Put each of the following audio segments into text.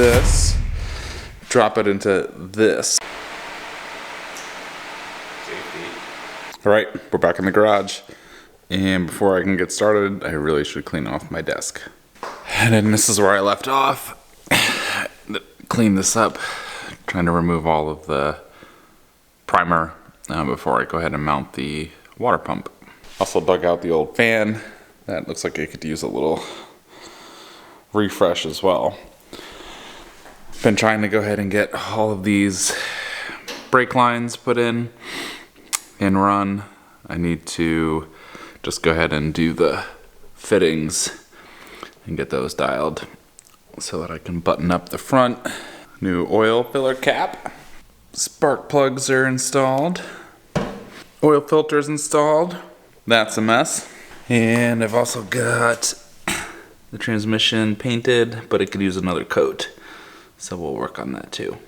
this, drop it into this. All right, we're back in the garage. And before I can get started, I really should clean off my desk. And then this is where I left off. Clean this up, trying to remove all of the primer before I go ahead and mount the water pump. Also dug out the old fan. That looks like it could use a little refresh as well. Been trying to go ahead and get all of these brake lines put in and run. I need to just go ahead and do the fittings and get those dialed so that I can button up the front. New oil filler cap. Spark plugs are installed. Oil filters installed. That's a mess. And I've also got the transmission painted, but it could use another coat. So we'll work on that too.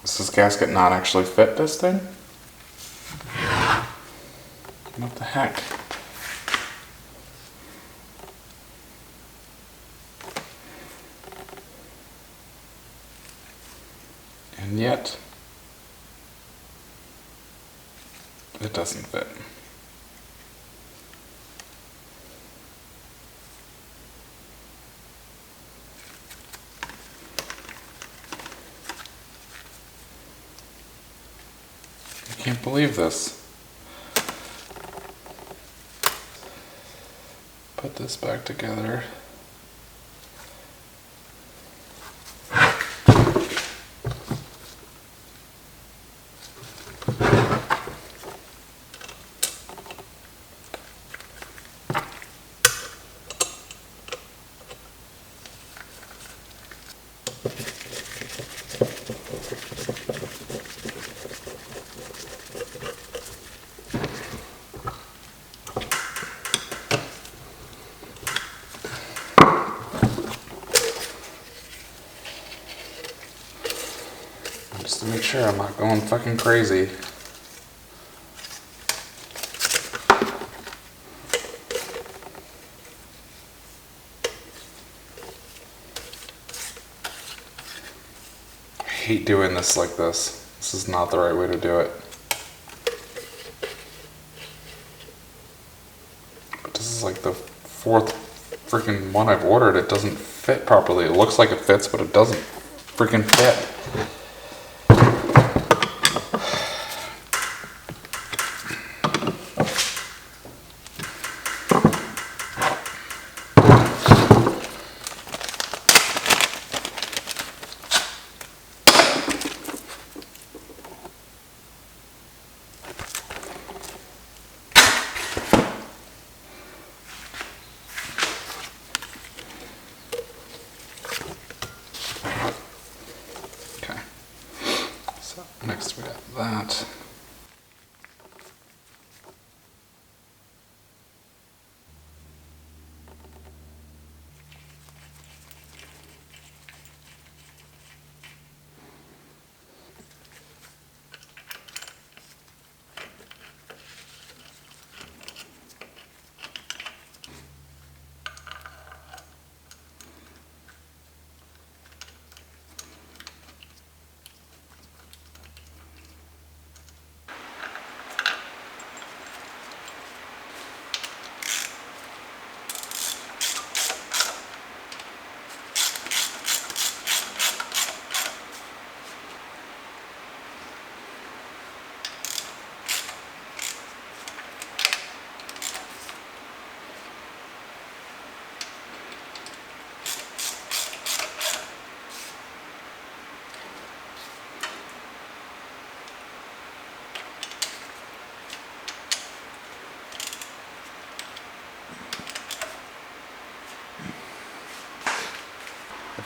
Does this gasket not actually fit this thing? What the heck? And yet, it doesn't fit. Can't believe this. Put this back together. Just to make sure I'm not going fucking crazy. I hate doing this like this. This is not the right way to do it. But this is like the fourth freaking one I've ordered. It doesn't fit properly. It looks like it fits, but it doesn't freaking fit. Next we got that.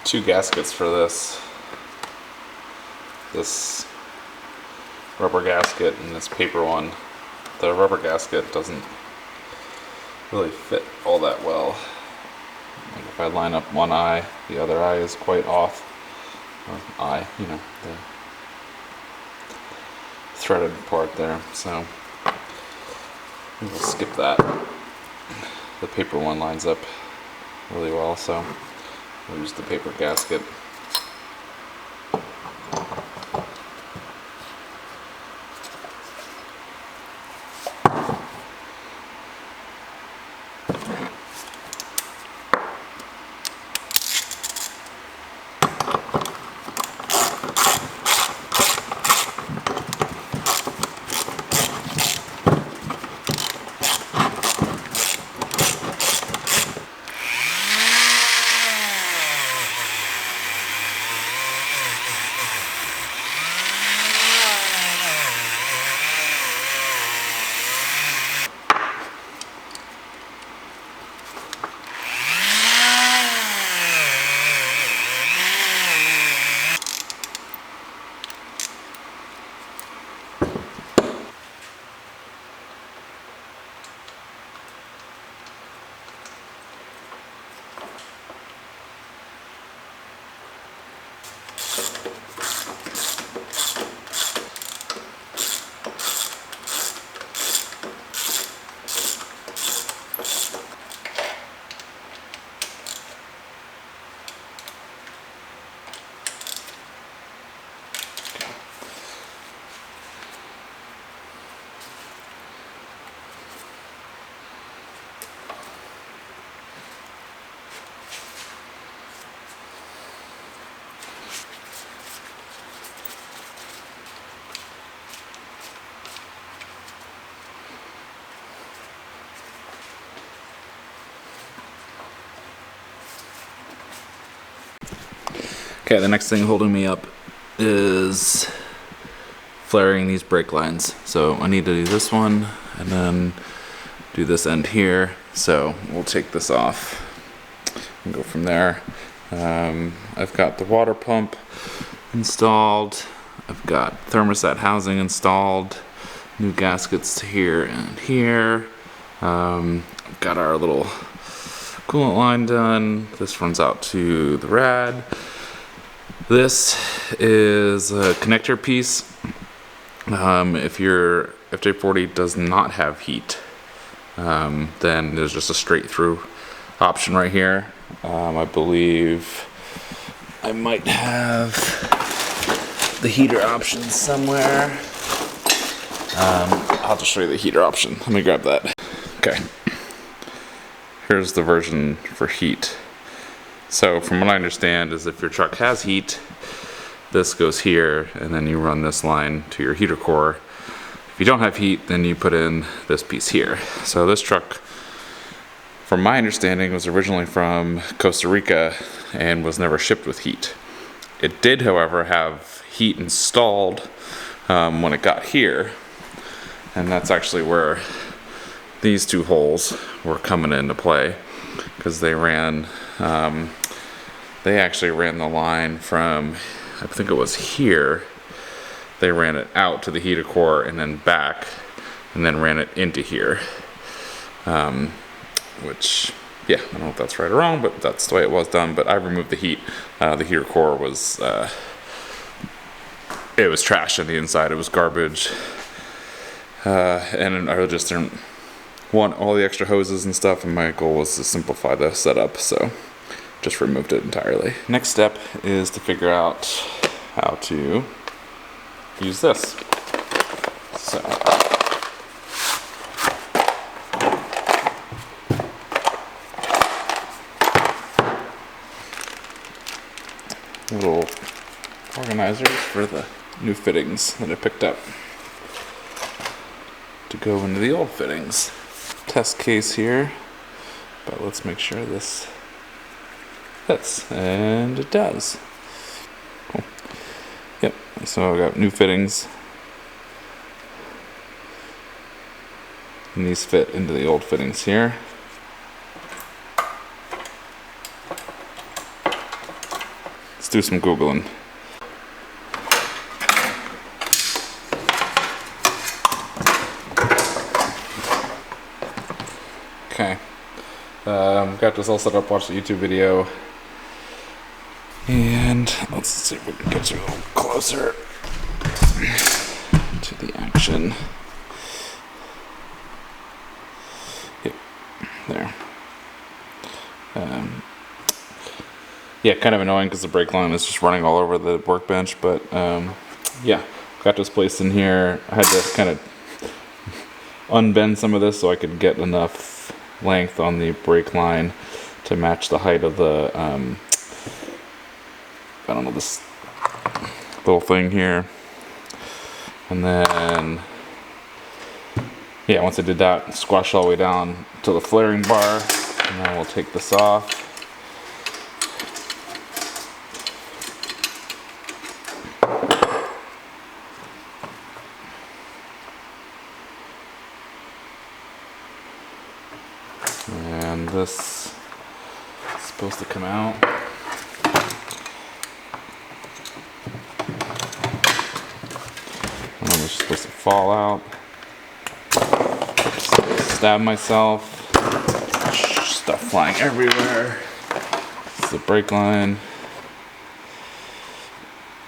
Two gaskets for this rubber gasket and this paper one. The rubber gasket doesn't really fit all that well. Like if I line up one eye, the other eye is quite off. Or eye, you know, the threaded part there. So we'll skip that. The paper one lines up really well, so we'll use the paper gasket. Okay, the next thing holding me up is flaring these brake lines. So I need to do this one and then do this end here. So we'll take this off and go from there. I've got the water pump installed. I've got thermostat housing installed. New gaskets to here and here. I've got our little coolant line done. This runs out to the rad. This is a connector piece. If your FJ40 does not have heat, then there's just a straight through option right here. I believe I might have the heater option somewhere. I'll just show you the heater option. Let me grab that. Okay. Here's the version for heat. So from what I understand is if your truck has heat, this goes here and then you run this line to your heater core. If you don't have heat, then you put in this piece here. So this truck, from my understanding, was originally from Costa Rica and was never shipped with heat. It did, however, have heat installed when it got here, and that's actually where these two holes were coming into play, because they actually ran the line from, I think it was here, they ran it out to the heater core and then back, and then ran it into here. Which, yeah, I don't know if that's right or wrong, but that's the way it was done. But I removed the heat. The heater core was, it was trash on the inside. It was garbage. And I just didn't want all the extra hoses and stuff, and my goal was to simplify the setup, so just removed it entirely. Next step is to figure out how to use this. So little organizers for the new fittings that I picked up to go into the old fittings. Test case here, but let's make sure this fits, and it does. Cool. Yep, so I've got new fittings, and these fit into the old fittings here. Let's do some Googling. Okay, got this all set up, watched the YouTube video, and let's see if we can get you a little closer to the action. Yep, there. Yeah, kind of annoying because the brake line is just running all over the workbench, but yeah, got this placed in here. I had to kind of unbend some of this so I could get enough length on the brake line to match the height of the I don't know, this little thing here. And then yeah, once I did that, squash all the way down to the flaring bar, and then we'll take this off. And this is supposed to come out. And it's supposed to fall out. Stab myself. Stuff flying everywhere. This is the brake line.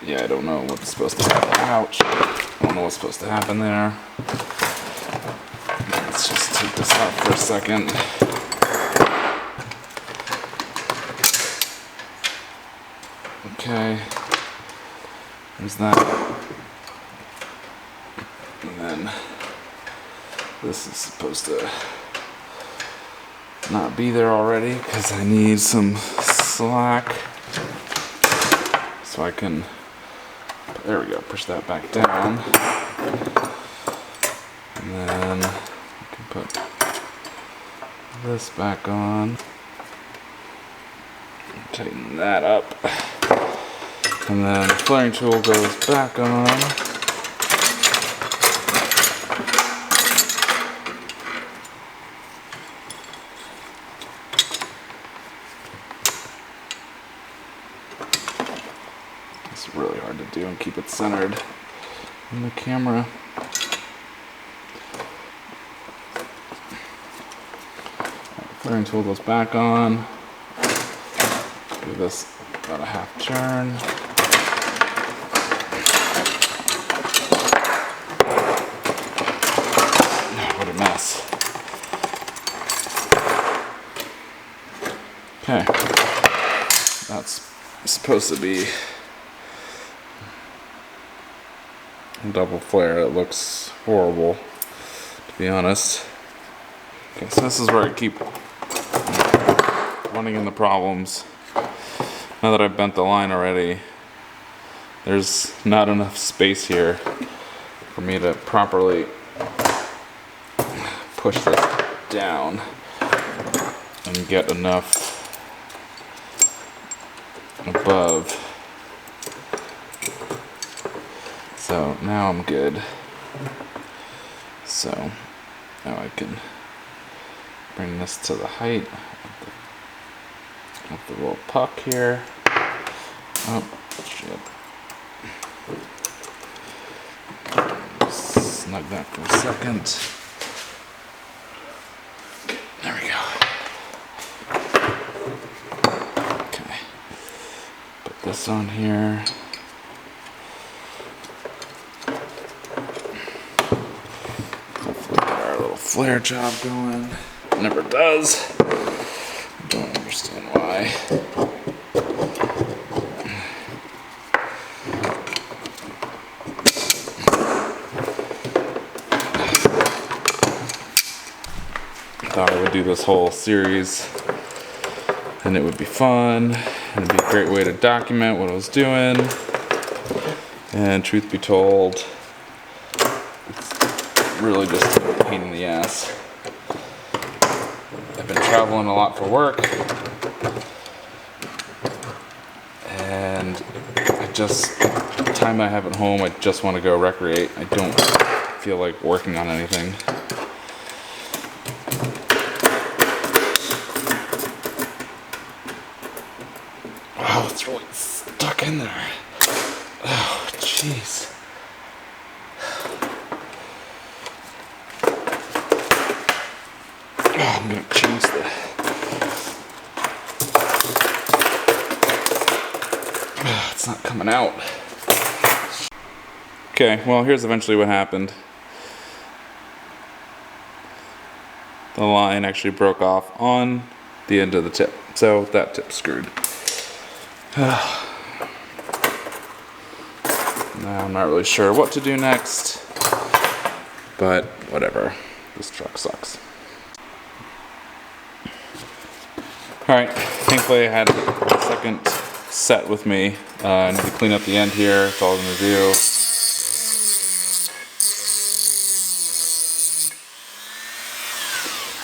Yeah, I don't know what's supposed to happen. Ouch. I don't know what's supposed to happen there. Let's just take this out for a second. Okay, there's that, and then this is supposed to not be there already because I need some slack, so I can, there we go, push that back down, and then I can put this back on, tighten that up. And then the flaring tool goes back on. It's really hard to do and keep it centered in the camera. Flaring tool goes back on. Give this about a half turn. What a mess. Okay. That's supposed to be a double flare. It looks horrible, to be honest. Okay, so this is where I keep running into problems. Now that I've bent the line already, there's not enough space here for me to properly push this down and get enough above. So now I'm good. So now I can bring this to the height of the little puck here. Oh, shit. Snug that for a second. There we go. Okay. Put this on here. Hopefully get our little flare job going. It never does. I don't understand why. Thought I would do this whole series and it would be fun and it'd be a great way to document what I was doing. And truth be told, it's really just a pain in the ass. I've been traveling a lot for work and the time I have at home, I just want to go recreate. I don't feel like working on anything. Oh, it's really stuck in there. Oh, jeez. Oh, I'm gonna change the... Oh, it's not coming out. Okay, well, here's eventually what happened. The line actually broke off on the end of the tip, so that tip's screwed. Now I'm not really sure what to do next, but whatever. This truck sucks. Alright, thankfully I had a second set with me. I need to clean up the end here, that's all I'm going to do.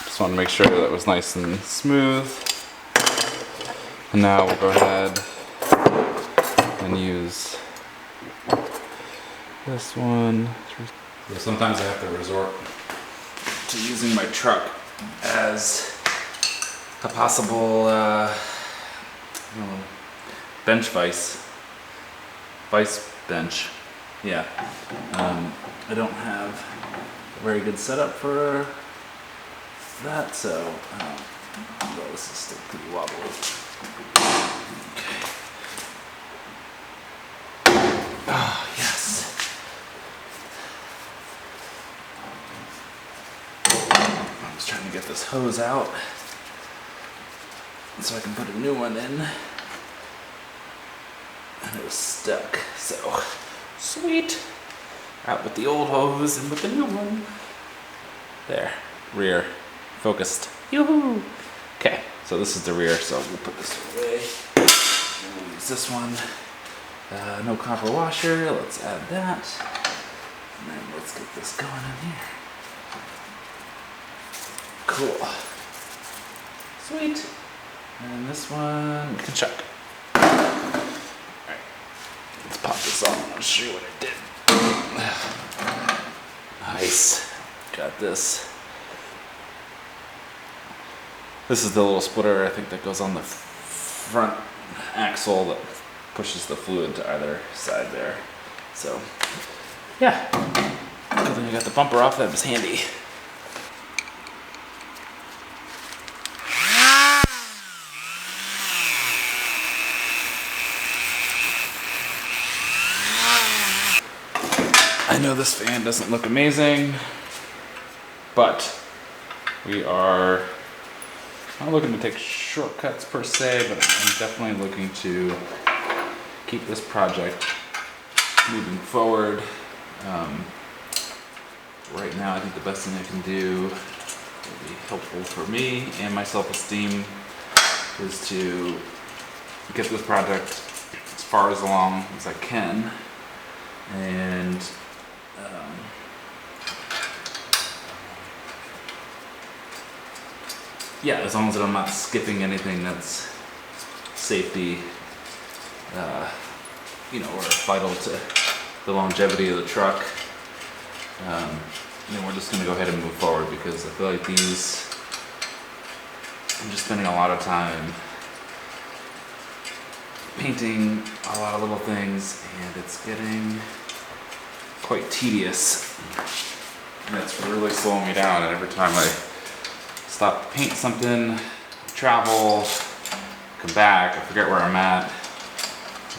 Just want to make sure that it was nice and smooth. And now we'll go ahead and use this one. So sometimes I have to resort to using my truck as a possible bench vice bench. Yeah. I don't have a very good setup for that, so well, this is still pretty wobbly. Okay. Oh, yes. I'm just trying to get this hose out so I can put a new one in. And it was stuck, so sweet. Out with the old hose and with the new one. There, rear, focused. Yoo-hoo! Okay, so this is the rear, so we'll put this away. And we'll use this one. No copper washer, let's add that. And then let's get this going in here. Cool. Sweet. And this one we can check. Alright. So I'm gonna show you what I did. Nice. Got this. This is the little splitter I think that goes on the front axle that pushes the fluid to either side there. So yeah, good thing I got the bumper off. That was handy. I know this fan doesn't look amazing, but we are not looking to take shortcuts per se, but I'm definitely looking to keep this project moving forward. Right now, I think the best thing I can do will be helpful for me and my self-esteem is to get this project as far as along as I can, and yeah, as long as I'm not skipping anything that's safety, or vital to the longevity of the truck, then we're just gonna go ahead and move forward, because I feel like these, I'm just spending a lot of time painting a lot of little things, and it's getting quite tedious, and it's really slowing me down. And every time I stop to paint something, travel, come back, I forget where I'm at.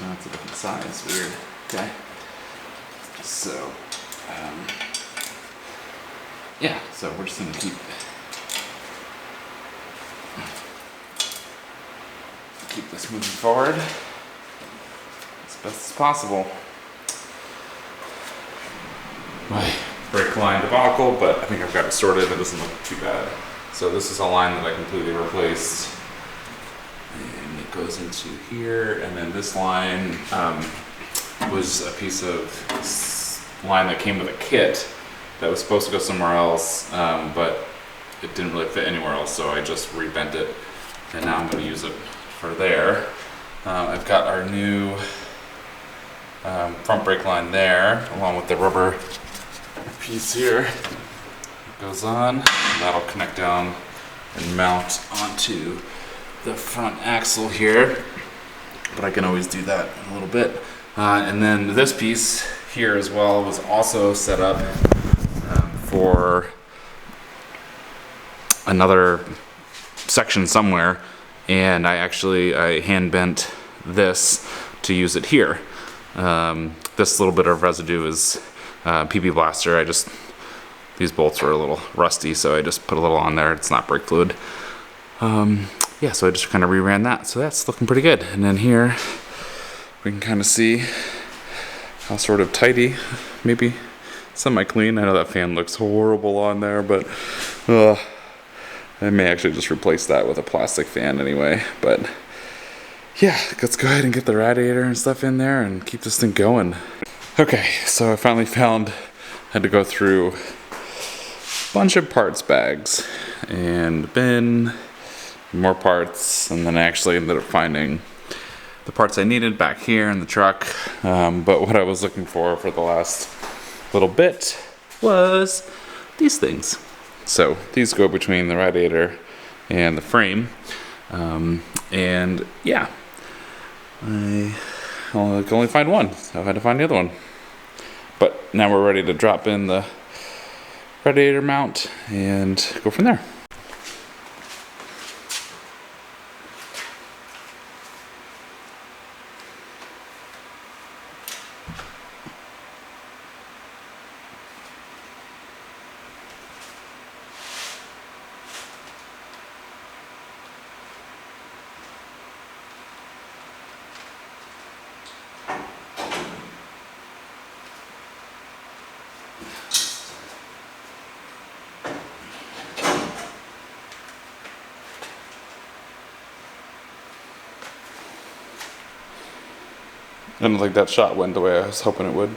No, it's a different size, weird. Okay. So, yeah, so we're just gonna keep this moving forward as best as possible. My brake line debacle, but I think I've got it sorted. It doesn't look too bad. So this is a line that I completely replaced, and it goes into here. And then this line was a piece of line that came with a kit that was supposed to go somewhere else, but it didn't really fit anywhere else, so I just rebent it, and now I'm going to use it for there. I've got our new front brake line there, along with the rubber piece here. It goes on, and that'll connect down and mount onto the front axle here, but I can always do that in a little bit. And then this piece here as well was also set up for another section somewhere, and I hand bent this to use it here. This little bit of residue is PP Blaster. These bolts were a little rusty, so I just put a little on there. It's not brake fluid. Yeah, so I just kind of reran that, so that's looking pretty good. And then here we can kind of see how sort of tidy, maybe semi-clean. I know that fan looks horrible on there, but I may actually just replace that with a plastic fan anyway. But yeah, let's go ahead and get the radiator and stuff in there and keep this thing going. Okay, so I finally had to go through a bunch of parts bags and bin, more parts, and then I actually ended up finding the parts I needed back here in the truck. But what I was looking for the last little bit was these things. So these go between the radiator and the frame. And yeah, I could only find one, so I had to find the other one. But now we're ready to drop in the radiator mount and go from there. I don't think that shot went the way I was hoping it would.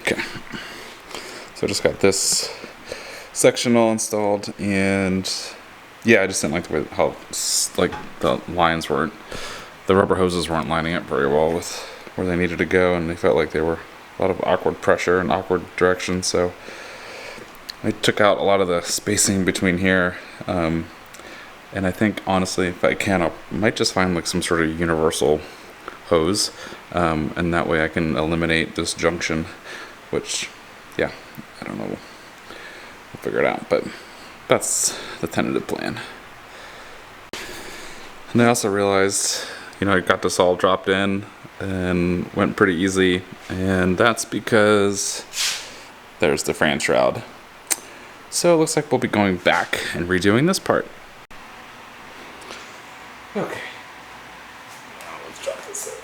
Okay, so I just got this section all installed, and yeah, I just didn't like the way how like the lines weren't, the rubber hoses weren't lining up very well with where they needed to go, and they felt like they were a lot of awkward pressure and awkward direction. So I took out a lot of the spacing between here, and I think honestly, if I can, I might just find like some sort of universal hose, and that way I can eliminate this junction, which, yeah, I don't know, we'll figure it out, but that's the tentative plan. And I also realized, I got this all dropped in and went pretty easy, and that's because there's the fan shroud. So it looks like we'll be going back and redoing this part. Okay. Now let's drop this in.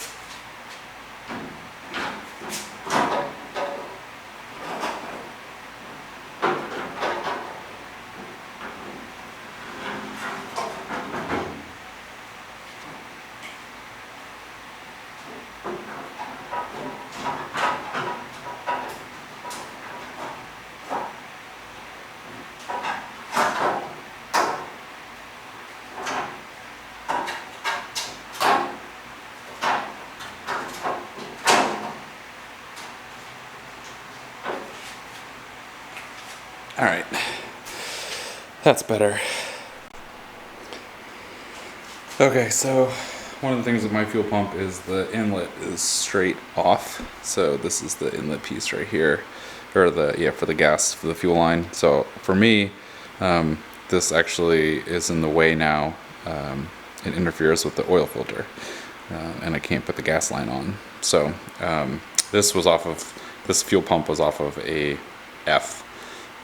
All right, that's better. Okay, so one of the things with my fuel pump is the inlet is straight off. So this is the inlet piece right here, or for the gas, for the fuel line. So for me, this actually is in the way now. It interferes with the oil filter, and I can't put the gas line on. So this fuel pump was off of a F.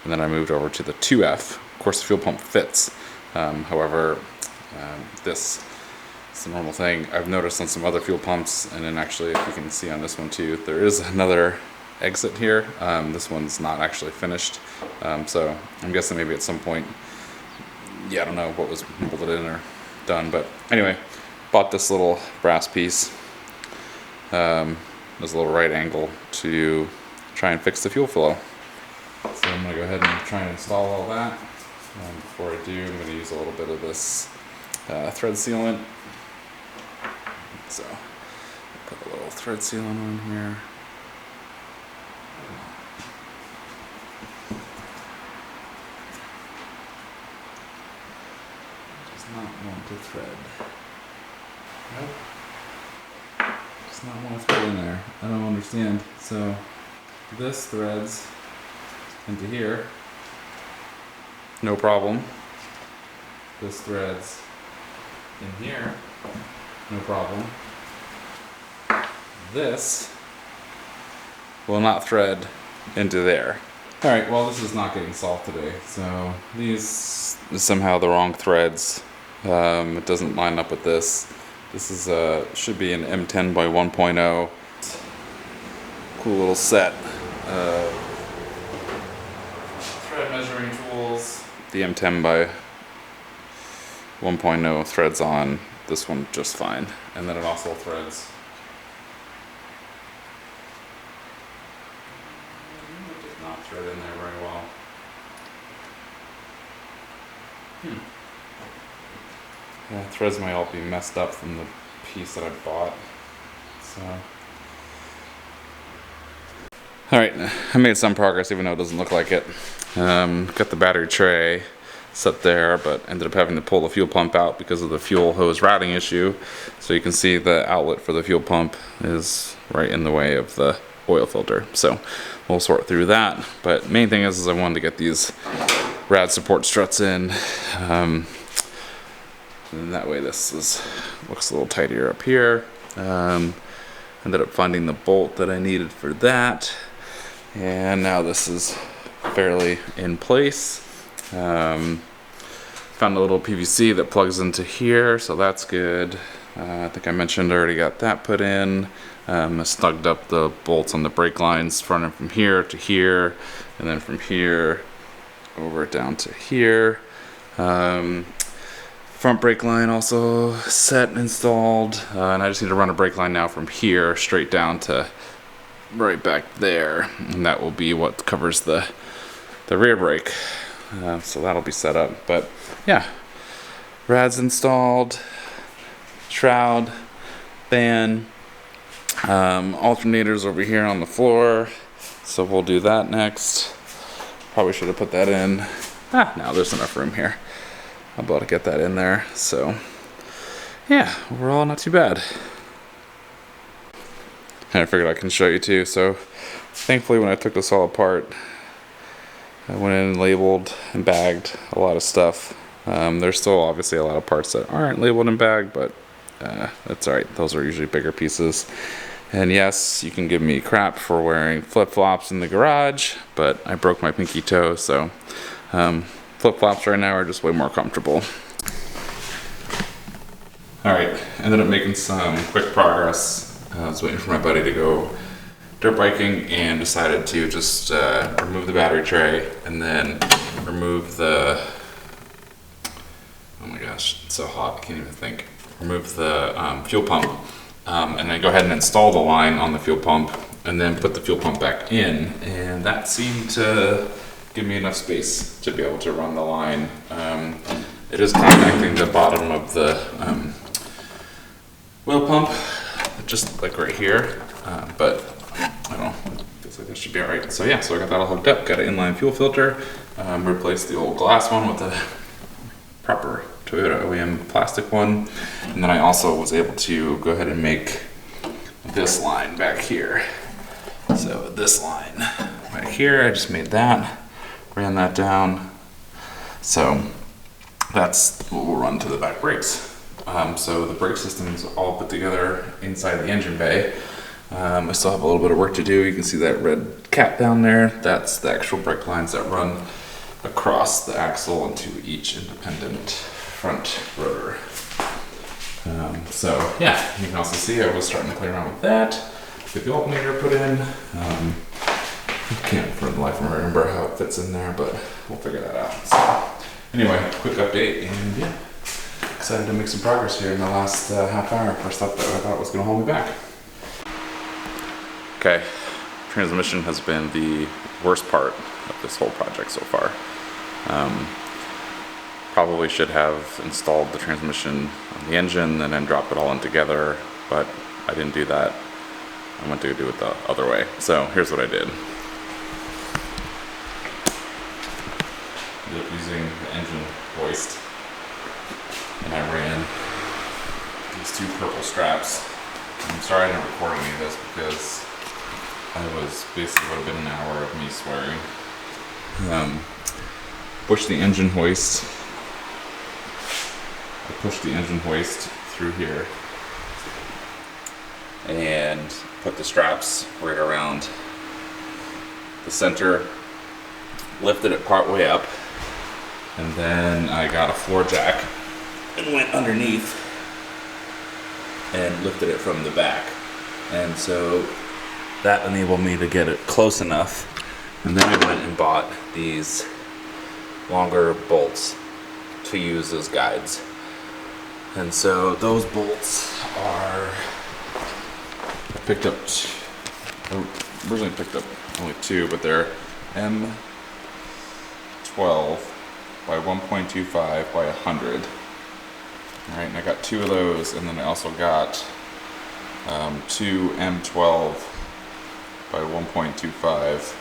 And then I moved over to the 2F. Of course, the fuel pump fits. However, this is the normal thing. I've noticed on some other fuel pumps, and then actually, if you can see on this one too, there is another exit here. This one's not actually finished. So I'm guessing maybe at some point, I don't know what was molded in or done. But anyway, bought this little brass piece. There's a little right angle to try and fix the fuel flow. So I'm going to go ahead and try and install all that. Before I do, I'm going to use a little bit of this thread sealant. So put a little thread sealant on here. Does not want to thread. Nope. Does not want to thread in there. I don't understand. So this threads into here, no problem. This threads in here, no problem. This will not thread into there. Alright, well, this is not getting solved today. So these is somehow the wrong threads. It doesn't line up with this. This is should be an M10 by 1.0. Cool little set. Thread measuring tools. The M10 by 1.0 threads on this one just fine, and then it also threads. It does not thread in there very well. Yeah, threads might all be messed up from the piece that I bought. So. Alright, I made some progress even though it doesn't look like it. Got the battery tray set there, but ended up having to pull the fuel pump out because of the fuel hose routing issue. So you can see the outlet for the fuel pump is right in the way of the oil filter. So we'll sort through that. But main thing is I wanted to get these rad support struts in. And that way looks a little tidier up here. Ended up finding the bolt that I needed for that. And now this is fairly in place. Found a little PVC that plugs into here, so that's good. I think I mentioned I already got that put in. I snugged up the bolts on the brake lines running from here to here, and then from here over down to here. Front brake line also set and installed, and I just need to run a brake line now from here straight down to right back there, and that will be what covers the rear brake. So that'll be set up. But yeah, rad's installed, shroud, fan, alternators over here on the floor. So we'll do that next. Probably should have put that in. No, there's enough room here. I'm about to get that in there. So yeah, overall not too bad. And I figured I can show you too. So thankfully when I took this all apart, I went in and labeled and bagged a lot of stuff. There's still obviously a lot of parts that aren't labeled and bagged, but that's alright. Those are usually bigger pieces. And yes, you can give me crap for wearing flip-flops in the garage, but I broke my pinky toe, so flip-flops right now are just way more comfortable. Alright, ended up making some quick progress. I was waiting for my buddy to go dirt biking and decided to just remove the battery tray and then remove the, oh my gosh, it's so hot, I can't even think. Remove the fuel pump. And then go ahead and install the line on the fuel pump and then put the fuel pump back in, and that seemed to give me enough space to be able to run the line. It is contacting the bottom of the oil pump, just like right here, but I don't know, feels like that should be alright. So yeah, so I got that all hooked up, got an inline fuel filter, replaced the old glass one with the proper Toyota OEM plastic one, and then I also was able to go ahead and make this line back here. So this line right here, I just made that, ran that down. So that's what will run to the back brakes. So the brake system is all put together inside the engine bay. I still have a little bit of work to do. You can see that red cap down there. That's the actual brake lines that run across the axle into each independent front rotor. So yeah, you can also see I was starting to play around with that. Get the alternator put in. I can't for the life of me remember how it fits in there, but we'll figure that out. So anyway, quick update, and yeah, excited to make some progress here in the last half hour for stuff that I thought was going to hold me back. Okay, transmission has been the worst part of this whole project so far. Probably should have installed the transmission on the engine and then dropped it all in together, but I didn't do that. I went to do it the other way. So here's what I did. Ended up using the engine hoist, and I ran these two purple straps. I'm sorry I didn't record any of this because I was basically would have been an hour of me swearing. Push the engine hoist. I pushed the engine hoist through here and put the straps right around the center, lifted it part way up, and then I got a floor jack and went underneath and lifted it from the back. And so that enabled me to get it close enough. And then I went and bought these longer bolts to use as guides. And so those bolts are, I originally picked up only two, but they're M12 by 1.25 by 100. All right, and I got two of those, and then I also got two M12 by 1.25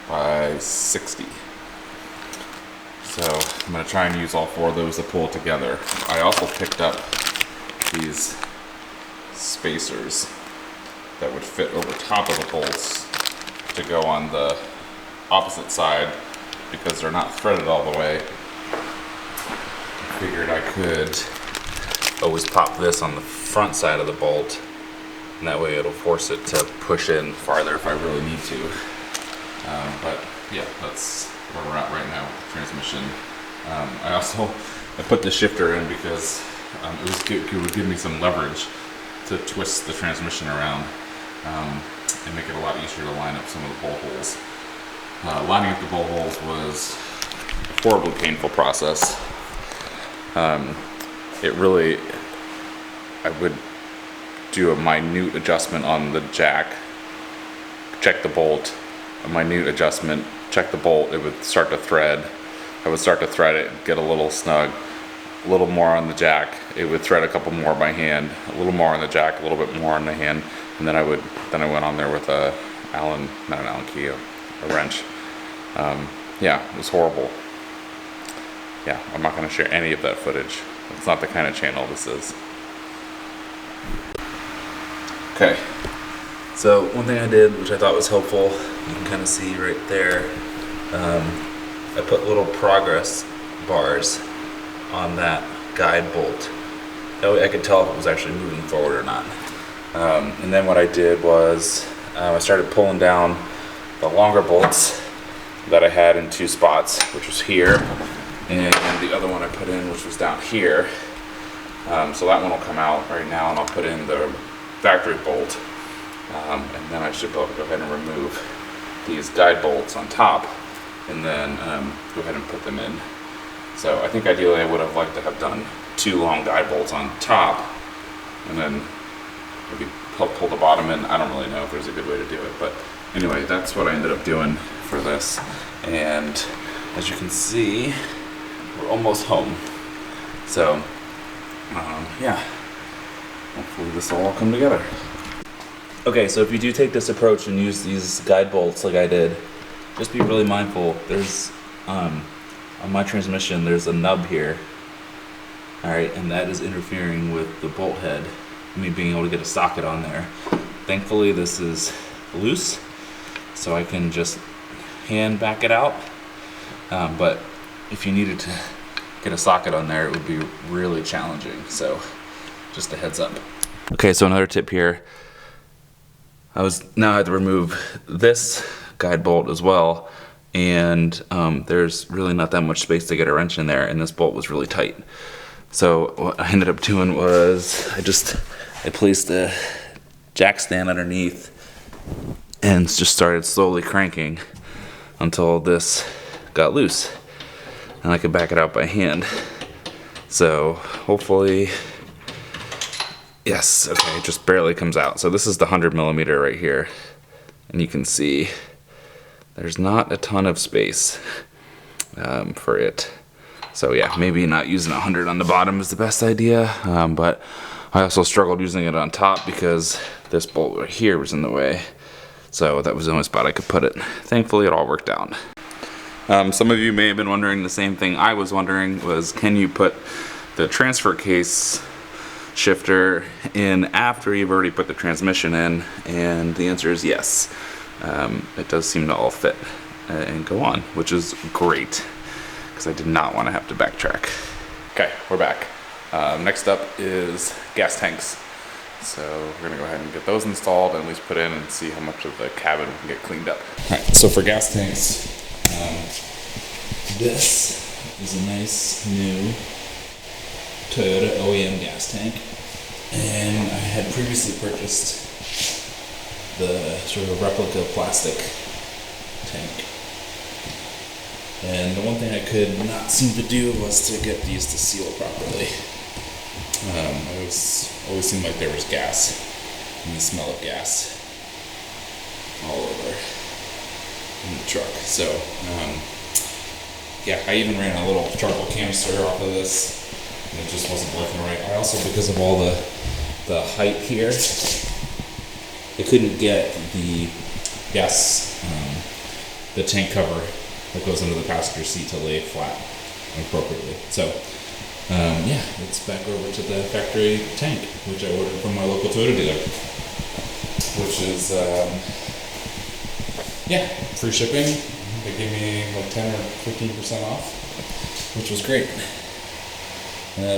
by 60. So I'm going to try and use all four of those to pull together. I also picked up these spacers that would fit over top of the bolts to go on the opposite side because they're not threaded all the way. I figured I could always pop this on the front side of the bolt, and that way it'll force it to push in farther if I really need to. But yeah, that's where we're at right now with the transmission. I put the shifter in because it would give me some leverage to twist the transmission around and make it a lot easier to line up some of the bolt holes. Lining up the bolt holes was a horribly painful process. I would do a minute adjustment on the jack check the bolt, a minute adjustment, check the bolt, it would start to thread. I would start to thread it, get a little snug, a little more on the jack. It would thread a couple more by hand, a little more on the jack, a little bit more on the hand, and then I went on there with a not an Allen key, a wrench. Yeah, it was horrible. Yeah, I'm not going to share any of that footage. It's not the kind of channel this is. Okay, so one thing I did, which I thought was helpful, you can kind of see right there, I put little progress bars on that guide bolt. That way I could tell if it was actually moving forward or not. And then what I did was I started pulling down the longer bolts that I had in 2 spots, which was here, and the other one I put in, which was down here. So that one will come out right now, and I'll put in the factory bolt, and then I should be able to go ahead and remove these guide bolts on top, and then go ahead and put them in. So I think ideally I would have liked to have done 2 long guide bolts on top, and then maybe pull the bottom in. I don't really know if there's a good way to do it, but anyway, that's what I ended up doing for this. And as you can see, we're almost home. So yeah, hopefully this will all come together. Okay, so if you do take this approach and use these guide bolts like I did, just be really mindful. There's on my transmission, there's a nub here. All right, and that is interfering with the bolt head, me being able to get a socket on there. Thankfully, this is loose, so I can just hand back it out. But if you needed to get a socket on there, it would be really challenging. So just a heads up. Okay, so another tip here. Now I had to remove this guide bolt as well, and there's really not that much space to get a wrench in there, and this bolt was really tight. So what I ended up doing was I placed a jack stand underneath and just started slowly cranking until this got loose, and I could back it out by hand. So hopefully, yes, okay, it just barely comes out. So this is the 100mm right here, and you can see there's not a ton of space for it. So yeah, maybe not using 100 on the bottom is the best idea, but I also struggled using it on top because this bolt right here was in the way. So that was the only spot I could put it. Thankfully it all worked out. Some of you may have been wondering the same thing I was wondering, was can you put the transfer case shifter in after you've already put the transmission in? And the answer is yes. It does seem to all fit and go on, which is great, because I did not want to have to backtrack. Okay, we're back. Next up is gas tanks. So we're gonna go ahead and get those installed and at least put in and see how much of the cabin we can get cleaned up. All right, so for gas tanks, this is a nice new Toyota OEM gas tank. And I had previously purchased the sort of replica plastic tank. And the one thing I could not seem to do was to get these to seal properly. It always seemed like there was gas, and the smell of gas all over in the truck. So, yeah, I even ran a little charcoal canister off of this, and it just wasn't working right. I also, because of all the height here, I couldn't get the gas, the tank cover that goes under the passenger seat to lay flat appropriately. So, yeah, it's back over to the factory tank, which I ordered from my local Toyota dealer, which is, yeah, free shipping. They gave me like 10 or 15% off, which was great.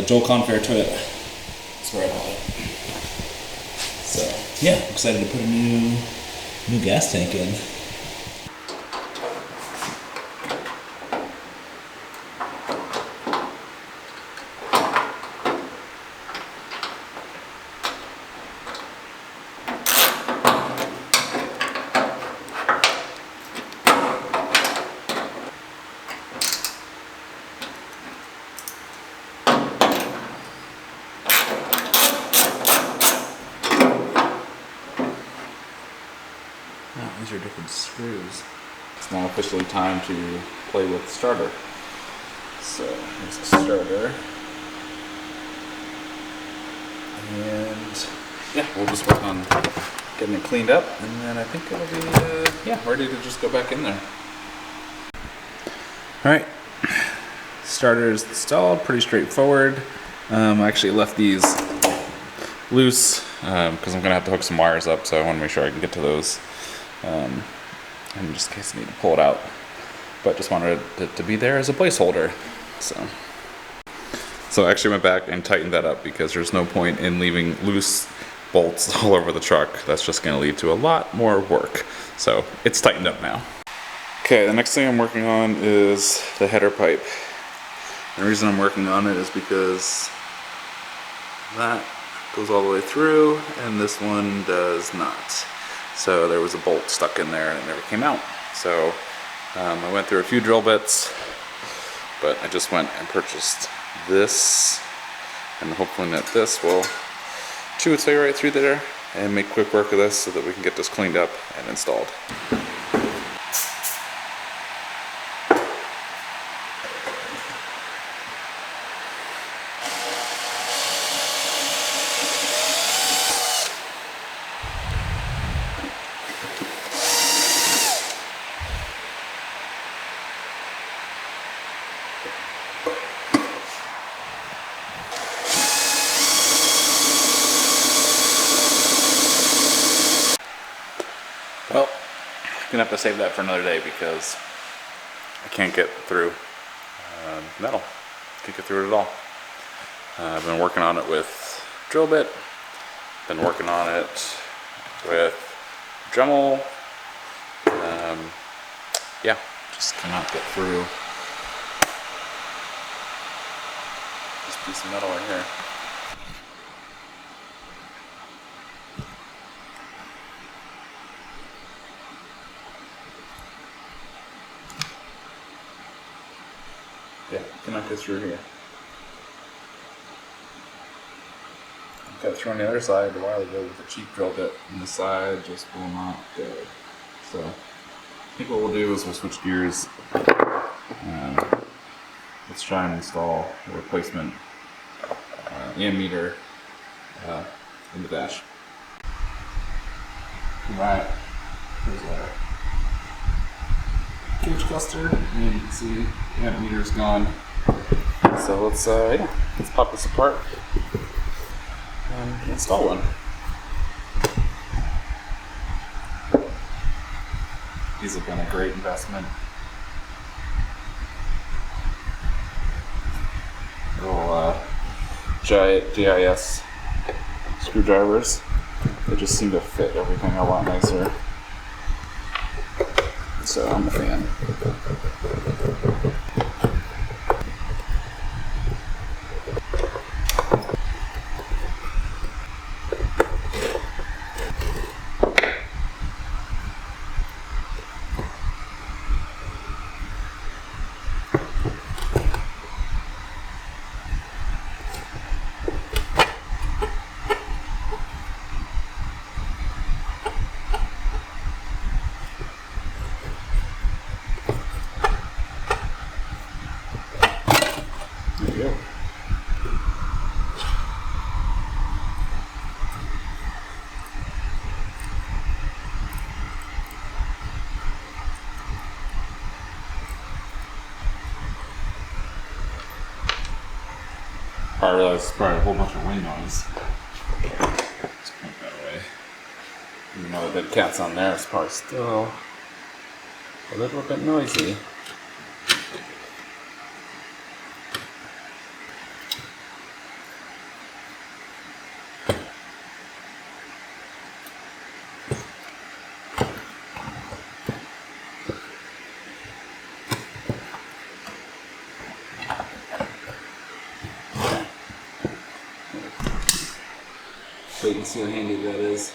Joel Confair Toyota, that's where I bought it. So, yeah, I'm excited to put a new gas tank in. These are screws. It's now officially time to play with the starter. So here's the starter. And yeah, we'll just work on getting it cleaned up, and then I think it'll be ready to just go back in there. Alright, starter is installed, pretty straightforward. I actually left these loose because I'm going to have to hook some wires up, so I want to make sure I can get to those and just in case I need to pull it out. But just wanted it to be there as a placeholder. So I actually went back and tightened that up because there's no point in leaving loose bolts all over the truck. That's just going to lead to a lot more work. So it's tightened up now. Okay, the next thing I'm working on is the header pipe. And the reason I'm working on it is because that goes all the way through and this one does not. So there was a bolt stuck in there and it never came out. So I went through a few drill bits, but I just went and purchased this, and hopefully that this will chew its way right through there and make quick work of this so that we can get this cleaned up and installed. Well, I'm gonna have to save that for another day because I can't get through metal. Can't get through it at all. I've been working on it with drill bit, been working on it with Dremel. Yeah, just cannot get through this piece of metal right here. Yeah, cannot get through here. Got through on the other side a while ago with a cheap drill bit, and the side just will not go. So I think what we'll do is we'll switch gears. Let's try and install a replacement ammeter in the dash. Alright, here's our gauge cluster, and you can see the ammeter's gone. So let's pop this apart and install one. These have been a great investment. Little GIS screwdrivers. They just seem to fit everything a lot nicer. So I'm a fan. There you go. I realized it's probably a whole bunch of wind noise. Let's point that away. Even though the dead cat's on there, it's probably still a little bit noisy. So you can see how handy that is.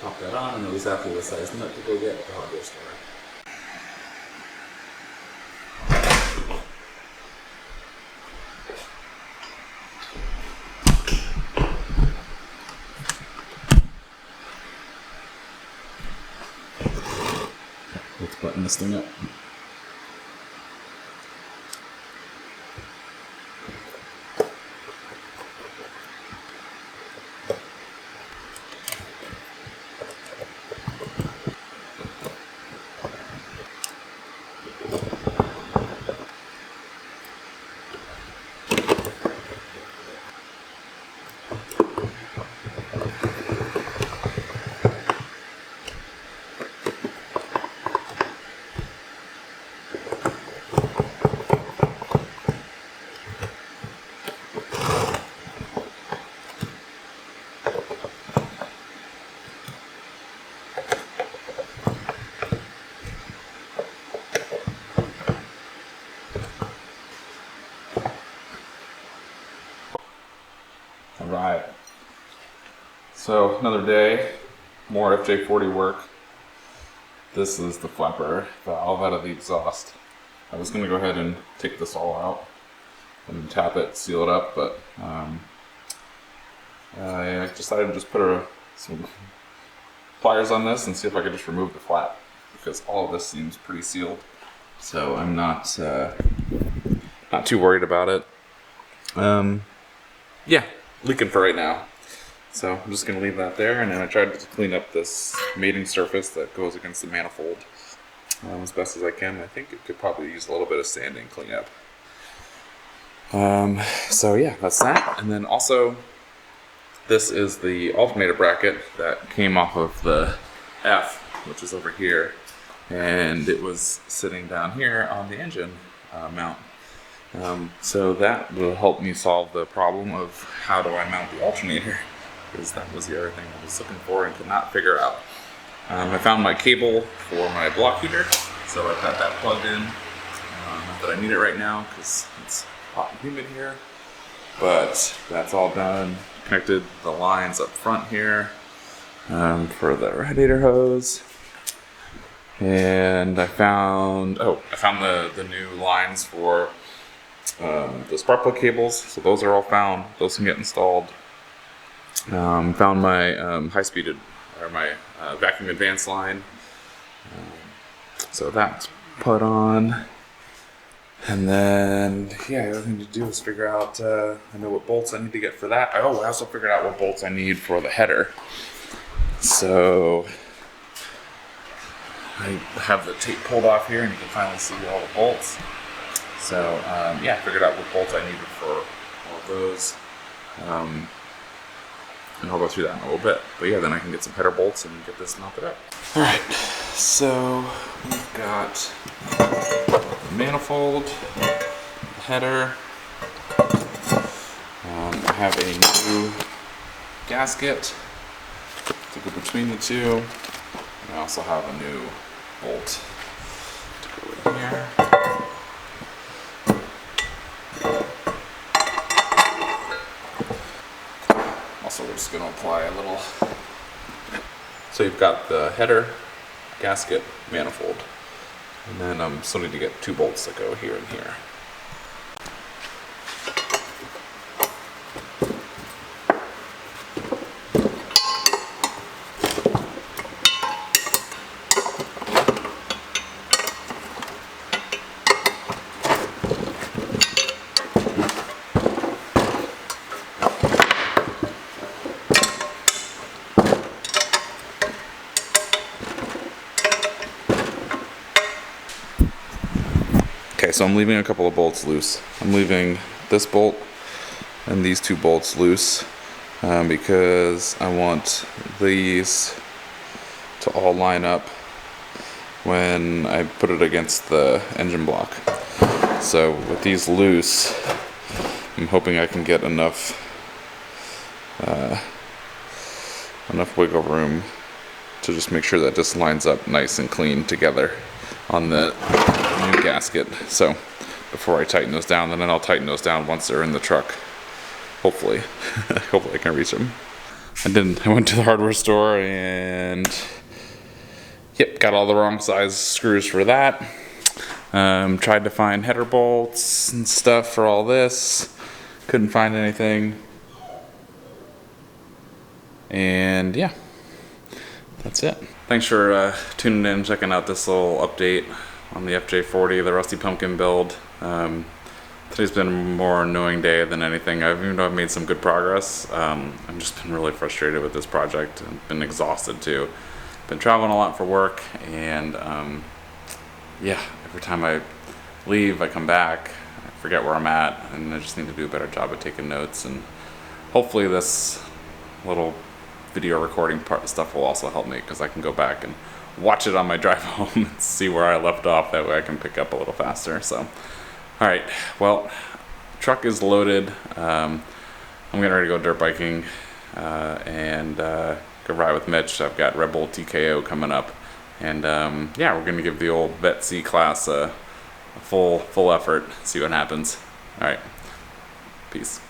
Pop that on and know exactly what size nut to go get at the hardware store. button this thing up. Alright, so another day, more FJ40 work. This is the flapper valve out of the exhaust. I was going to go ahead and take this all out and tap it, seal it up, but I decided to just put some pliers on this and see if I could just remove the flap, because all of this seems pretty sealed. So I'm not too worried about it. Yeah, leaking for right now. So I'm just going to leave that there, and then I tried to clean up this mating surface that goes against the manifold as best as I can. I think it could probably use a little bit of sanding cleanup. So yeah, that's that. And then also, this is the alternator bracket that came off of the F, which is over here, and it was sitting down here on the engine mount. So that will help me solve the problem of how do I mount the alternator, because that was the other thing I was looking for and could not figure out. I found my cable for my block heater, so I've got that plugged in. Not that I need it right now because it's hot and humid here, but that's all done. Connected the lines up front here for the radiator hose. And I found the new lines for the spark plug cables, so those are all found. Those can get installed. Found my my vacuum advance line. So that's put on. And then, yeah, the other thing to do is figure out, I know what bolts I need to get for that. I also figured out what bolts I need for the header. So I have the tape pulled off here, and you can finally see all the bolts. So, yeah, I figured out what bolts I needed for all of those. And I'll go through that in a little bit. But yeah, then I can get some header bolts and get this mounted up. Alright, so we've got the manifold, the header. I have a new gasket to go between the two. And I also have a new bolt to go in here. Also, we're just going to apply a little. So you've got the header, gasket, manifold, and then I'm still need to get 2 bolts that go here and here. Okay, so I'm leaving a couple of bolts loose. I'm leaving this bolt and these 2 bolts loose because I want these to all line up when I put it against the engine block. So with these loose, I'm hoping I can get enough wiggle room to just make sure that this lines up nice and clean together on the new gasket. So before I tighten those down, and then I'll tighten those down once they're in the truck. Hopefully. Hopefully I can reach them. I went to the hardware store and yep, got all the wrong size screws for that. Tried to find header bolts and stuff for all this. Couldn't find anything. And yeah, that's it. Thanks for tuning in, checking out this little update on the FJ40, the Rusty Pumpkin build. Today's been a more annoying day than anything. Even though I've made some good progress, I've just been really frustrated with this project and been exhausted too. Been traveling a lot for work, and yeah, every time I leave, I come back, I forget where I'm at, and I just need to do a better job of taking notes. And hopefully this little video recording part stuff will also help me, because I can go back and watch it on my drive home and see where I left off. That way I can pick up a little faster. So alright, well, truck is loaded. I'm getting ready to go dirt biking and go ride with Mitch. I've got Red Bull TKO coming up, and yeah, we're gonna give the old Vet C class a full effort, see what happens. Alright, peace.